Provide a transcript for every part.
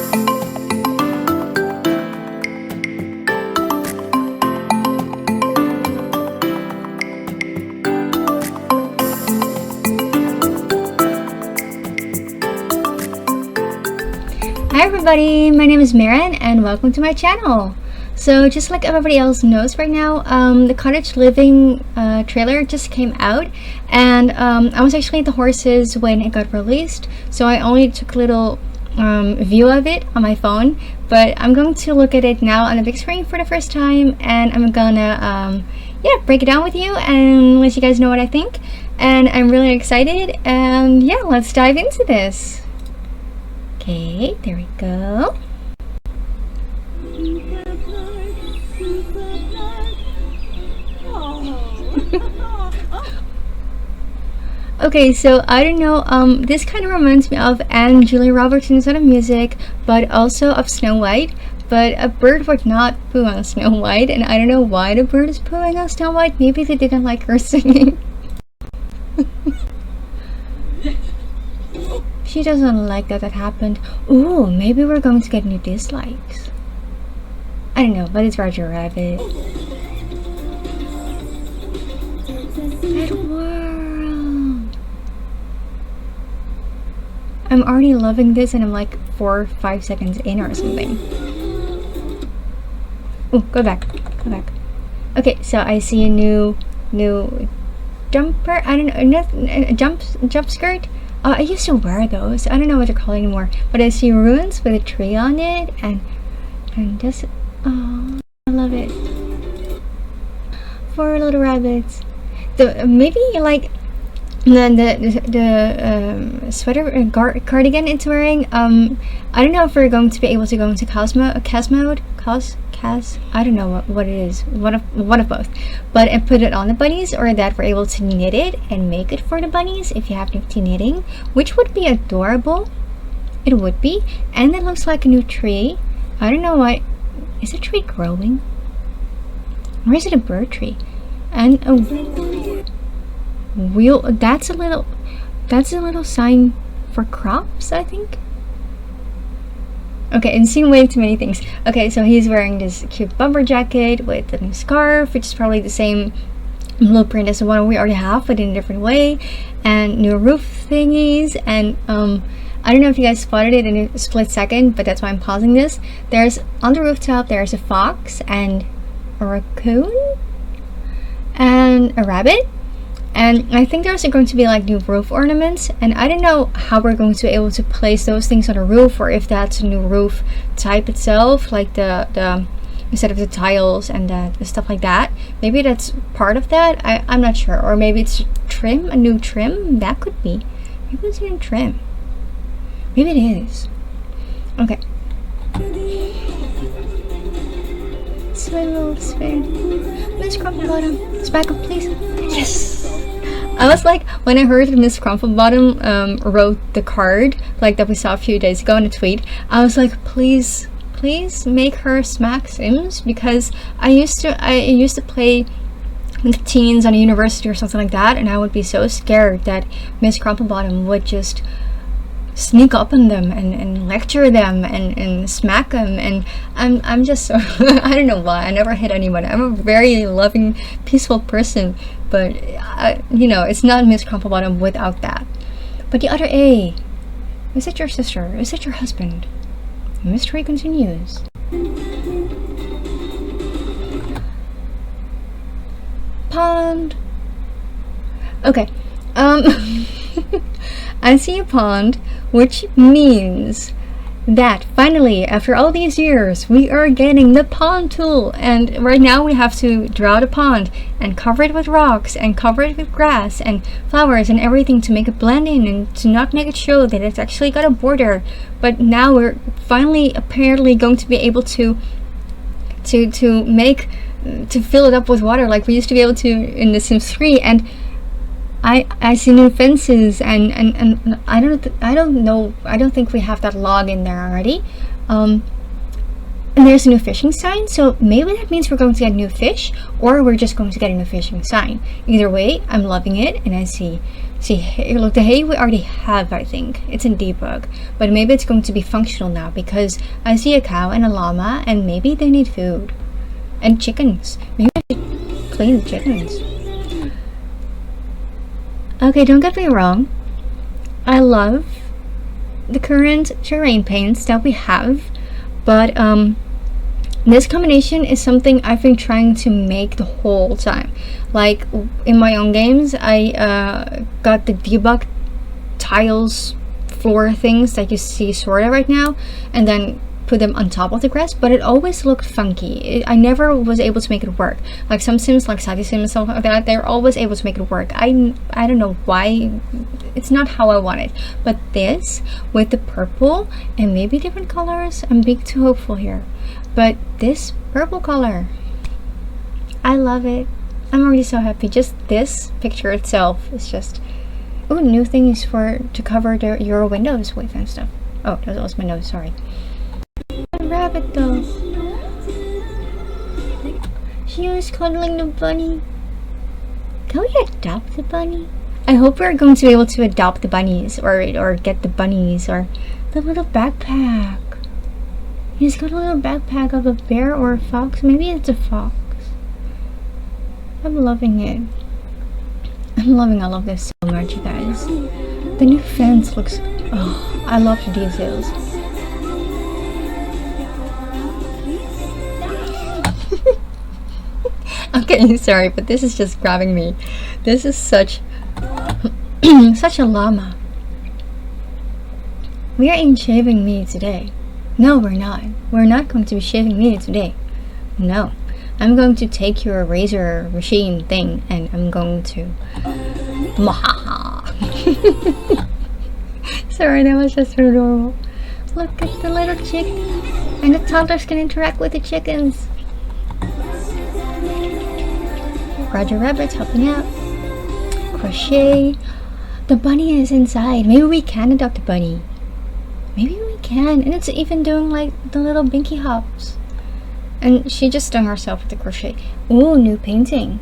Hi everybody, my name is Maron and welcome to my channel. So just like everybody else knows right now, the Cottage Living trailer just came out, and I was actually at the horses when it got released, so I only took a little view of it on my phone, but I'm going to look at it now on the big screen for the first time, and I'm gonna yeah, break it down with you and let you guys know what I think. And I'm really excited, and yeah, let's dive into this. Okay, there we go. Okay, so I don't know, this kind of reminds me of Julia Roberts' Sound of Music, but also of Snow White. But a bird would not poo on Snow White, and I don't know why the bird is pooing on Snow White. Maybe they didn't like her singing. She doesn't like that happened. Ooh, maybe we're going to get new dislikes. I don't know, but it's Roger Rabbit. That world. I'm already loving this, and I'm like 4 or 5 seconds in or something. Ooh, go back. Go back. Okay, so I see a new jumper. I don't know, jump skirt. I used to wear those. I don't know what they're called anymore. But I see ruins with a tree on it, and just, oh, I love it. 4 little rabbits. Maybe like the sweater cardigan it's wearing. I don't know if we're going to be able to go into CAS mode. I don't know what it is. One of both. But and put it on the bunnies, or that we're able to knit it and make it for the bunnies if you have nifty knitting, which would be adorable. It would be. And it looks like a new tree. I don't know why. Is a tree growing? Or is it a bird tree? And a wheel. That's a little sign for crops, I think. Okay, and seeing way too many things. Okay, so he's wearing this cute bumper jacket with a new scarf, which is probably the same blueprint as the one we already have, but in a different way, and new roof thingies. And I don't know if you guys spotted it in a split second, but that's why I'm pausing this. There's on the rooftop, there's a fox and a raccoon and a rabbit. And I think there's going to be like new roof ornaments, and I don't know how we're going to be able to place those things on the roof, or if that's a new roof type itself, like the instead of the tiles and the stuff like that. Maybe that's part of that. I'm not sure. Or maybe it's trim, a new trim. That could be. Maybe it's a new trim. Maybe it is. Okay. Spin. Miss Crumplebottom, back up, please. Yes. I was like, when I heard Miss Crumplebottom wrote the card like that we saw a few days ago in a tweet, I was like, please make her smack Sims, because I used to play with teens on a university or something like that, and I would be so scared that Miss Crumplebottom would just sneak up on them and lecture them and smack them, and I'm just so I don't know why I never hit anyone. I'm a very loving, peaceful person, but you know, it's not Miss Crumplebottom without that. But the other A, is it your sister? Is it your husband? The mystery continues. Pond. Okay. I see a pond, which means that finally, after all these years, we are getting the pond tool. And right now we have to draw the pond and cover it with rocks and cover it with grass and flowers and everything to make it blend in and to not make it show that it's actually got a border. But now we're finally apparently going to be able to fill it up with water like we used to be able to in The Sims 3. And I see new fences, and I don't know, I don't think we have that log in there already. And there's a new fishing sign, so maybe that means we're going to get a new fish, or we're just going to get a new fishing sign. Either way, I'm loving it. And I see, look, the hay we already have, I think. It's in debug. But maybe it's going to be functional now, because I see a cow and a llama, and maybe they need food. And chickens. Maybe I should clean the chickens. Okay, don't get me wrong. I love the current terrain paints that we have, but this combination is something I've been trying to make the whole time. Like in my own games, I got the debug tiles floor things that you see sort of right now, and then put them on top of the grass, but it always looked funky. I never was able to make it work. Like some sims, like Sati Sim and stuff like that, they're always able to make it work. I don't know why. It's not how I want it. But this, with the purple and maybe different colors, I'm being too hopeful here. But this purple color, I love it. I'm already so happy. Just this picture itself is just, ooh, new things to cover your windows with and stuff. Oh, that was my nose, sorry. Rabbit though. She was cuddling the bunny. Can we adopt the bunny? I hope we're going to be able to adopt the bunnies, or get the bunnies, or the little backpack. He's got a little backpack of a bear or a fox. Maybe it's a fox. I'm loving it. I'm loving all of this so much, you guys. The new fence looks, oh, I love the details. Okay, sorry, but this is just grabbing me. This is such such a llama. We are in shaving me today. No, we're not. We're not going to be shaving me today. No. I'm going to take your razor machine thing and I'm going to Mahaha. Sorry, that was just so adorable. Look at the little chick. And the toddlers can interact with the chickens. Roger Rabbit's helping out. Crochet. The bunny is inside. Maybe we can adopt the bunny. Maybe we can. And it's even doing like the little binky hops. And she just stung herself with the crochet. Ooh, new painting.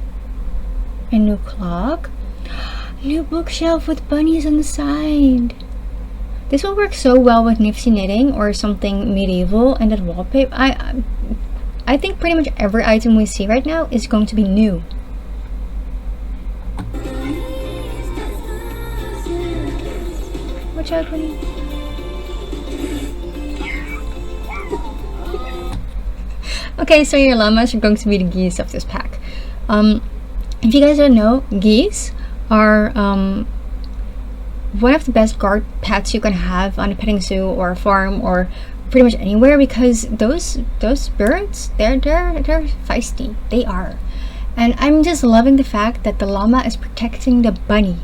A new clock. New bookshelf with bunnies on the side. This will work so well with Nipsey knitting or something medieval, and that wallpaper. I think pretty much every item we see right now is going to be new. Watch out, bunny. Okay, so your llamas are going to be the geese of this pack. If you guys don't know, geese are one of the best guard pets you can have on a petting zoo or a farm or pretty much anywhere, because those birds, they're feisty. They are. And I'm just loving the fact that the llama is protecting the bunny.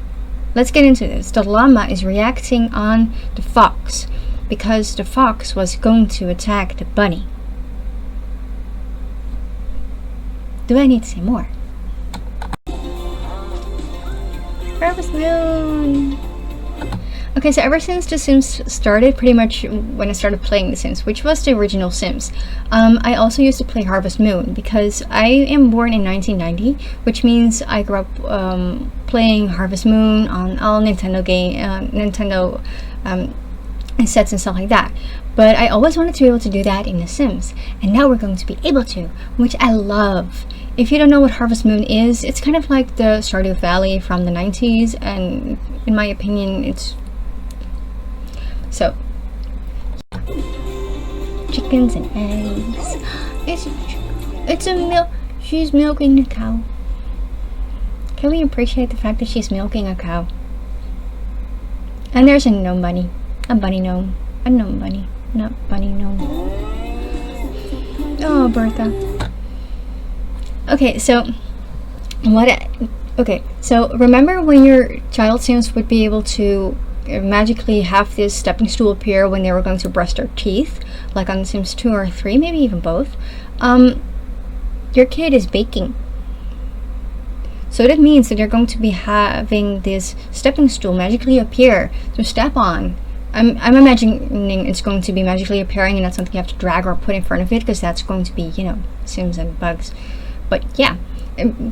Let's get into this. The llama is reacting on the fox because the fox was going to attack the bunny. Do I need to say more? Harvest Moon! Okay, so ever since The Sims started, pretty much when I started playing The Sims, which was the original Sims, I also used to play Harvest Moon because I am born in 1990, which means I grew up playing Harvest Moon on all Nintendo sets and stuff like that. But I always wanted to be able to do that in The Sims, and now we're going to be able to, which I love. If you don't know what Harvest Moon is, it's kind of like the Stardew Valley from the 90s, and in my opinion, it's so chickens and eggs. It's a milk. She's milking a cow. Can we appreciate the fact that she's milking a cow? And there's a gnome bunny, a bunny gnome, a gnome bunny, not bunny gnome. Oh, Bertha. Okay, so so remember when your child Sims would be able to magically have this stepping stool appear when they were going to brush their teeth, like on Sims 2 or 3, maybe even both? Your kid is baking. So that means that they're going to be having this stepping stool magically appear to step on I'm imagining it's going to be magically appearing and not something you have to drag or put in front of it, because that's going to be, you know, Sims and bugs. But yeah,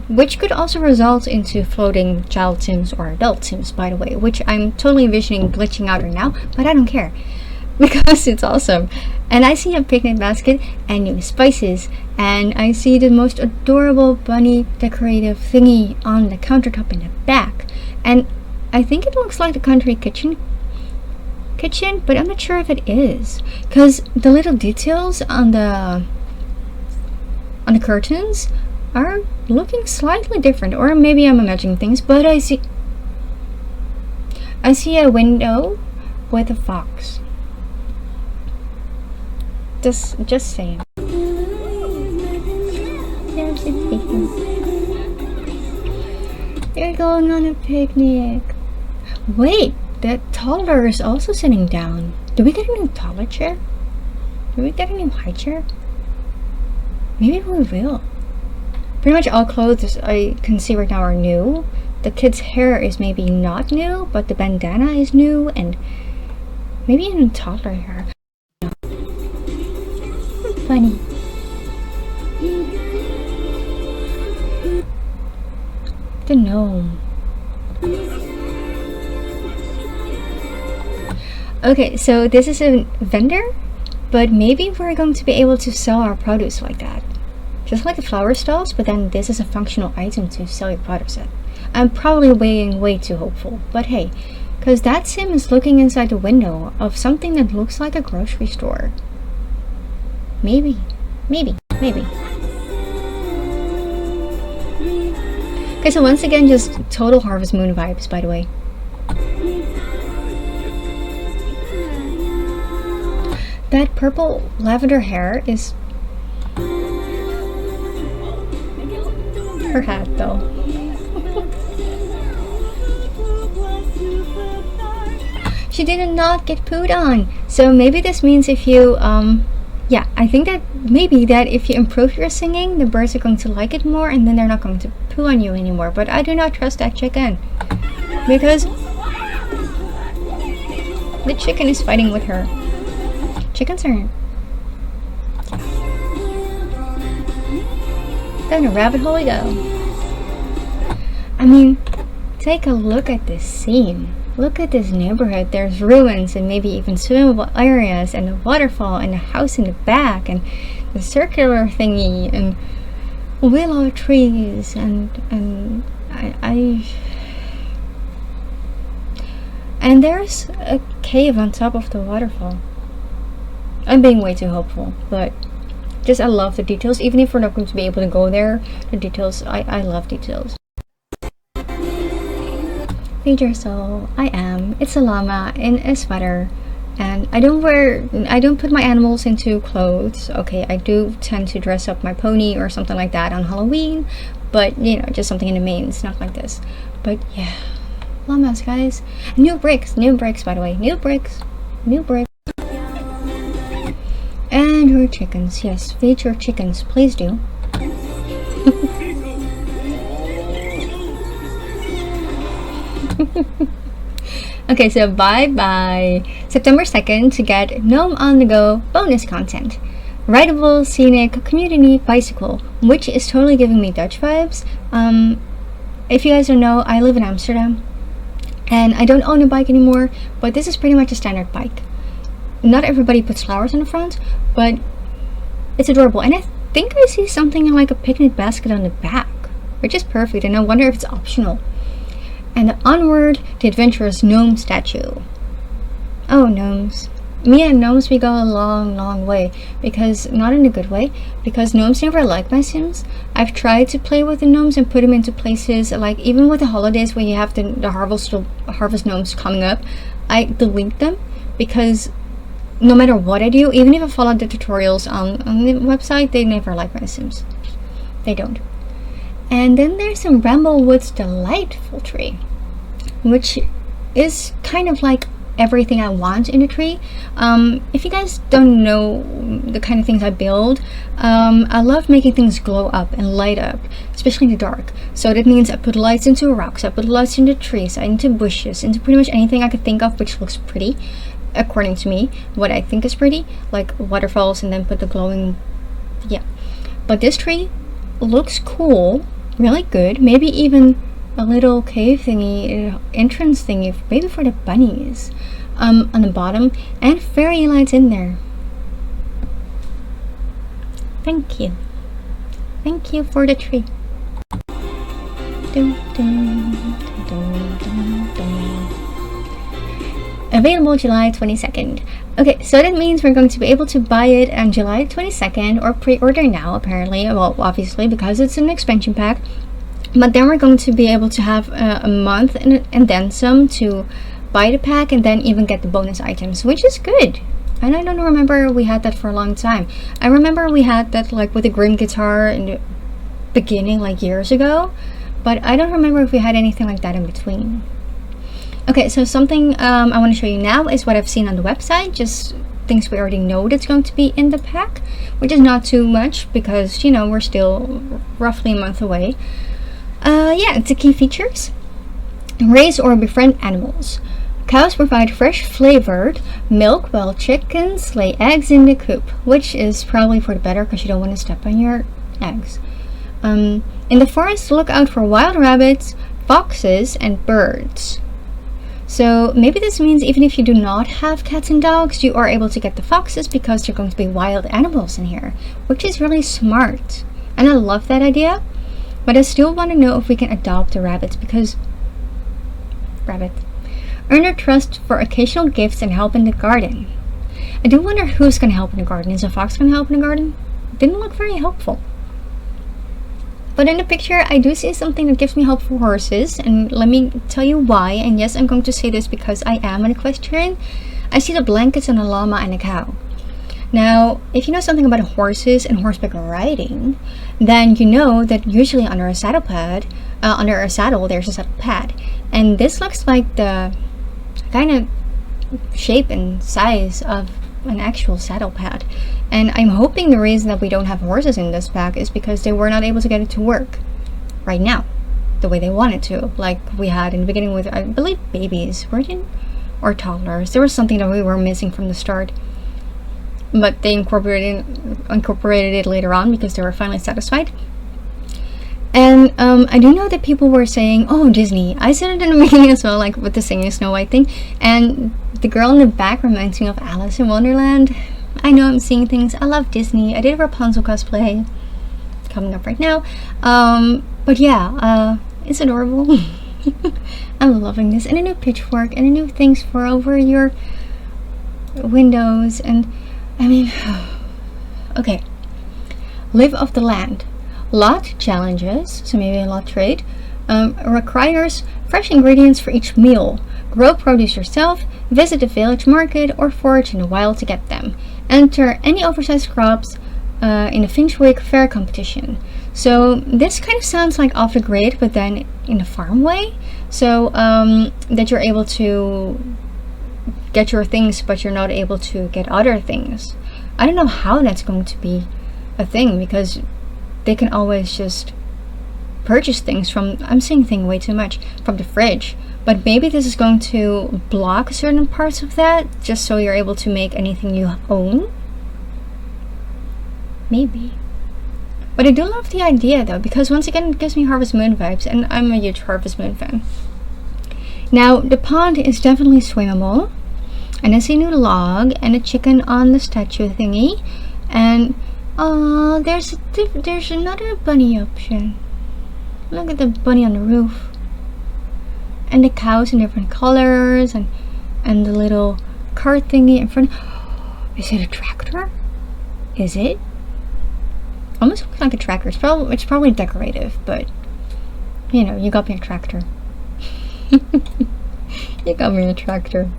which could also result into floating child Sims or adult Sims, by the way, which I'm totally envisioning glitching out right now, but I don't care because it's awesome. And I see a picnic basket and new spices, and I see the most adorable bunny decorative thingy on the countertop in the back, and I think it looks like the country kitchen, but I'm not sure if it is, because the little details on the curtains are looking slightly different, or maybe I'm imagining things, but I see a window with a fox. Just saying. They're going on a picnic. Wait, the toddler is also sitting down. Do we get a new toddler chair? Do we get a new high chair? Maybe we will. Pretty much all clothes I can see right now are new. The kid's hair is maybe not new, but the bandana is new, and maybe even toddler hair. Funny. The gnome. Okay, so this is a vendor, but maybe we're going to be able to sell our produce like that. Just like the flower stalls, but then this is a functional item to sell your produce at. I'm probably being way too hopeful, but hey, because that Sim is looking inside the window of something that looks like a grocery store. Maybe. Okay, so once again, just total Harvest Moon vibes, by the way. That purple lavender hair is her hat, though. She did not get pooed on, so maybe this means if you yeah, I think that maybe that if you improve your singing, the birds are going to like it more, and then they're not going to poo on you anymore. But I do not trust that chicken, because the chicken is fighting with her. Chickens are down a rabbit hole we go. I mean, take a look at this scene. Look at this neighborhood. There's ruins and maybe even swimmable areas, and a waterfall, and a house in the back, and the circular thingy, and willow trees, and there's a cave on top of the waterfall. I'm being way too hopeful, but just I love the details. Even if we're not going to be able to go there, the details, I love details. Feed your soul. I am. It's a llama in a sweater, and I don't put my animals into clothes. Okay, I do tend to dress up my pony or something like that on Halloween, but you know, just something in the main, it's not like this. But yeah, llamas, guys. New bricks, by the way. New bricks. And your chickens. Yes, feed your chickens, please do. Okay, so bye September 2nd to get Gnome on the Go bonus content. Rideable, scenic, community bicycle, which is totally giving me Dutch vibes. If you guys don't know, I live in Amsterdam, and I don't own a bike anymore, but this is pretty much a standard bike. Not everybody puts flowers on the front, but it's adorable, and I think I see something like a picnic basket on the back, which is perfect, and I wonder if it's optional. And onward, the adventurous gnome statue. Oh, gnomes. Me and gnomes, we go a long way, because, not in a good way, because gnomes never like my Sims. I've tried to play with the gnomes and put them into places, like even with the holidays where you have the harvest gnomes coming up, I delete them, because no matter what I do, even if I follow the tutorials on the website, they never like my Sims. They don't. And then there's some Bramblewood's Delightful tree, which is kind of like everything I want in a tree. If you guys don't know the kind of things I build, I love making things glow up and light up, especially in the dark. So that means I put lights into rocks, I put lights into trees, into bushes, into pretty much anything I could think of which looks pretty. according to me, what I think is pretty, like waterfalls and then put the glowing, yeah. But this tree looks cool, really good. Maybe even a little cave thingy, entrance thingy, maybe for the bunnies, on the bottom, and fairy lights in there. Thank you for the tree. Dun, dun, dun, dun, dun, dun. Available July 22nd. Okay, so that means we're going to be able to buy it on July 22nd, or pre-order now apparently, well, obviously because it's an expansion pack. But then we're going to be able to have a month and then some to buy the pack and then even get the bonus items, which is good. And I don't remember we had that for a long time. I remember we had that like with the Grim guitar in the beginning, like years ago, but I don't remember if we had anything like that in between. Okay, so something I want to show you now is what I've seen on the website, just things we already know that's going to be in the pack, which is not too much because, you know, we're still roughly a month away. Yeah, it's the key features. Raise or befriend animals. Cows provide fresh flavored milk while chickens lay eggs in the coop, which is probably for the better because you don't want to step on your eggs. In the forest, look out for wild rabbits, foxes, and birds. So maybe this means even if you do not have cats and dogs, you are able to get the foxes because they're going to be wild animals in here, which is really smart. And I love that idea, but I still want to know if we can adopt the rabbits because rabbit. Earn their trust for occasional gifts and help in the garden. I do wonder who's going to help in the garden. Is a fox going to help in the garden? Didn't look very helpful. But in the picture, I do see something that gives me hope for horses, and let me tell you why. And yes, I'm going to say this because I am an equestrian. I see the blankets on a llama and a cow. Now, if you know something about horses and horseback riding, then you know that usually under a saddle pad, there's a saddle pad, and this looks like the kind of shape and size of an actual saddle pad. And I'm hoping the reason that we don't have horses in this pack is because they were not able to get it to work right now the way they wanted to, like we had in the beginning with, I believe, babies, or toddlers. There was something that we were missing from the start, but they incorporated it later on because they were finally satisfied. And I do know that people were saying, oh, Disney. I said it in the beginning as well, like with the singing Snow White thing, and the girl in the back reminds me of Alice in Wonderland. I know I'm seeing things. I love Disney. I did a Rapunzel cosplay coming up right now. But yeah, it's adorable. I'm loving this. And a new pitchfork and a new things for over your windows. And I mean, okay. Live off the land. Lot challenges, so maybe a lot trade, requires fresh ingredients for each meal. Grow produce yourself, visit the village market, or forage in the wild to get them. Enter any oversized crops in a Finchwick fair competition. So this kind of sounds like off the grid, but then in a farm way. So that you're able to get your things, but you're not able to get other things. I don't know how that's going to be a thing because they can always just purchase things from, I'm saying thing way too much, from the fridge. But maybe this is going to block certain parts of that, just so you're able to make anything you own. Maybe. But I do love the idea though, because once again it gives me Harvest Moon vibes, and I'm a huge Harvest Moon fan. Now, the pond is definitely swimmable. And I see a new log and a chicken on the statue thingy. And there's another bunny option. Look at the bunny on the roof. And the cows in different colors, and the little cart thingy in front. Is it a tractor? Is it? Almost looks like a tractor. It's probably decorative, but you know, you got me a tractor. You got me a tractor.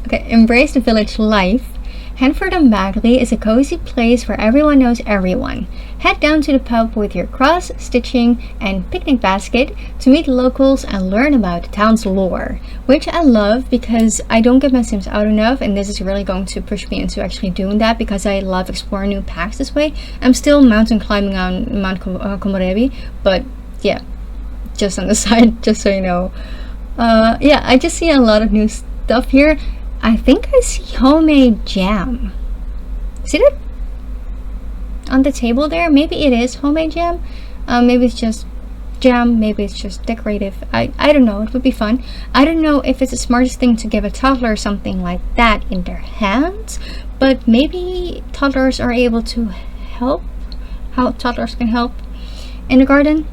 Okay, embrace the village life. Hanford on Bagley is a cozy place where everyone knows everyone. Head down to the pub with your cross, stitching, and picnic basket to meet locals and learn about the town's lore, which I love because I don't get my Sims out enough, and this is really going to push me into actually doing that because I love exploring new packs this way. I'm still mountain climbing on Mount Komorebi, but yeah, just on the side, just so you know. Yeah, I just see a lot of new stuff here. I think I see homemade jam. See it on the table there? Maybe it is homemade jam. Maybe it's just jam, maybe it's just decorative. I don't know. It would be fun. I don't know if it's the smartest thing to give a toddler something like that in their hands, but maybe toddlers are able to help. How toddlers can help in the garden.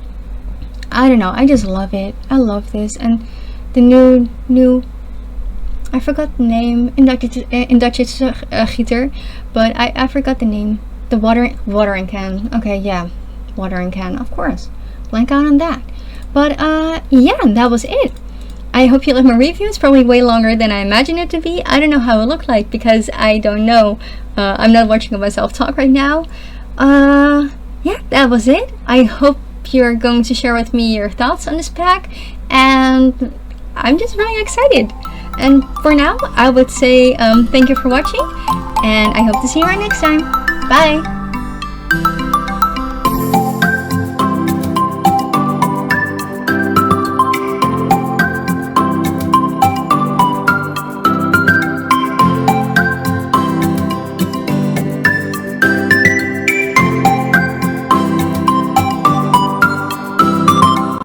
I don't know. I just love it. I love this. And the new I forgot the name. In Dutch it's gieter, but I forgot the name. The watering can. Okay, yeah, watering can, of course. Blank out on that. But yeah, that was it. I hope you like my review. It's probably way longer than I imagined it to be. I don't know how it looked like because I don't know. I'm not watching myself talk right now. Yeah, that was it. I hope you're going to share with me your thoughts on this pack, and I'm just really excited. And for now, I would say thank you for watching, and I hope to see you right next time. Bye!